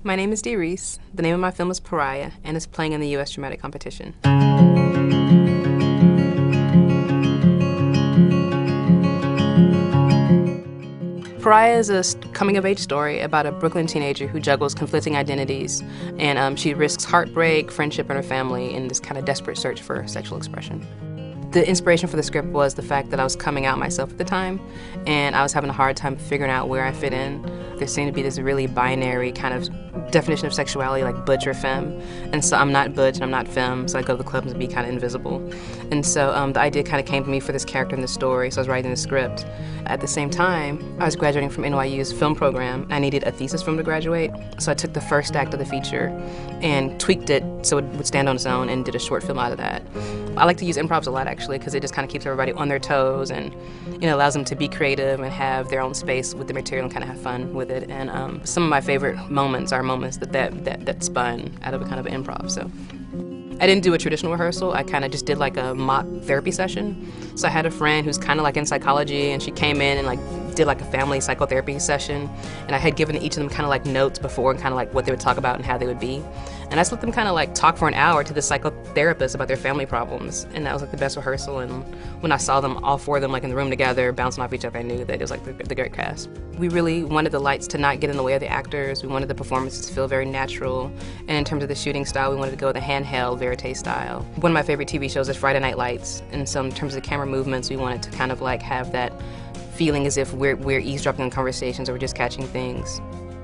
My name is Dee Rees. The name of my film is Pariah, and it's playing in the U.S. Dramatic Competition. Pariah is a coming-of-age story about a Brooklyn teenager who juggles conflicting identities, and she risks heartbreak, friendship, and her family in this kind of desperate search for sexual expression. The inspiration for the script was the fact that I was coming out myself at the time, and I was having a hard time figuring out where I fit in. There seemed to be this really binary kind of definition of sexuality, like butch or femme, and so I'm not butch and I'm not femme, so I go to the clubs and be kind of invisible. And so the idea kind of came to me for this character in the story, so I was writing the script. At the same time, I was graduating from NYU's film program. I needed a thesis film to graduate, so I took the first act of the feature and tweaked it so it would stand on its own and did a short film out of that. I like to use improvs a lot, actually, because it just kind of keeps everybody on their toes and allows them to be creative and have their own space with the material and kind of have fun with it. And some of my favorite moments are moments that spun out of a kind of improv. So I didn't do a traditional rehearsal. I kind of just did like a mock therapy session. So I had a friend who's kind of like in psychology, and she came in and like did like a family psychotherapy session. And I had given each of them kind of like notes before and kind of like what they would talk about and how they would be. And I just let them kind of like talk for an hour to the psychotherapist about their family problems. And that was like the best rehearsal. And when I saw them, all four of them like in the room together, bouncing off each other, I knew that it was like the great cast. We really wanted the lights to not get in the way of the actors. We wanted the performances to feel very natural. And in terms of the shooting style, we wanted to go with the handheld verite style. One of my favorite TV shows is Friday Night Lights. And so in terms of the camera movements, we wanted to kind of like have that feeling as if we're eavesdropping on conversations or we're just catching things.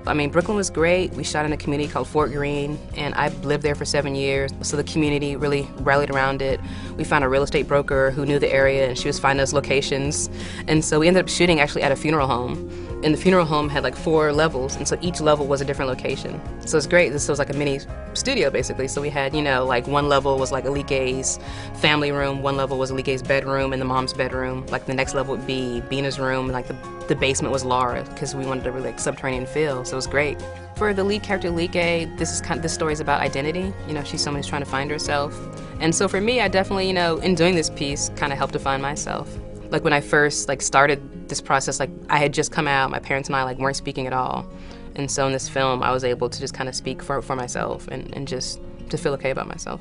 I mean, Brooklyn was great. We shot in a community called Fort Greene, and I lived there for 7 years, so the community really rallied around it. We found a real estate broker who knew the area, and she was finding us locations. And so we ended up shooting actually at a funeral home. And the funeral home had like 4 levels, and so each level was a different location. So it's great. This was like a mini studio, basically. So we had, like one level was like Alique Gay's family room, one level was Alique Gay's bedroom and the mom's bedroom. Like the next level would be Bina's room, and like the basement was Laura, because we wanted a really like subterranean feel, so it was great. For the lead character, Alique, this story is about identity. She's someone who's trying to find herself. And so for me, I definitely, in doing this piece, kind of helped to find myself. Like when I first started this process, I had just come out, my parents and I weren't speaking at all. And so in this film, I was able to just kind of speak for myself and just to feel okay about myself.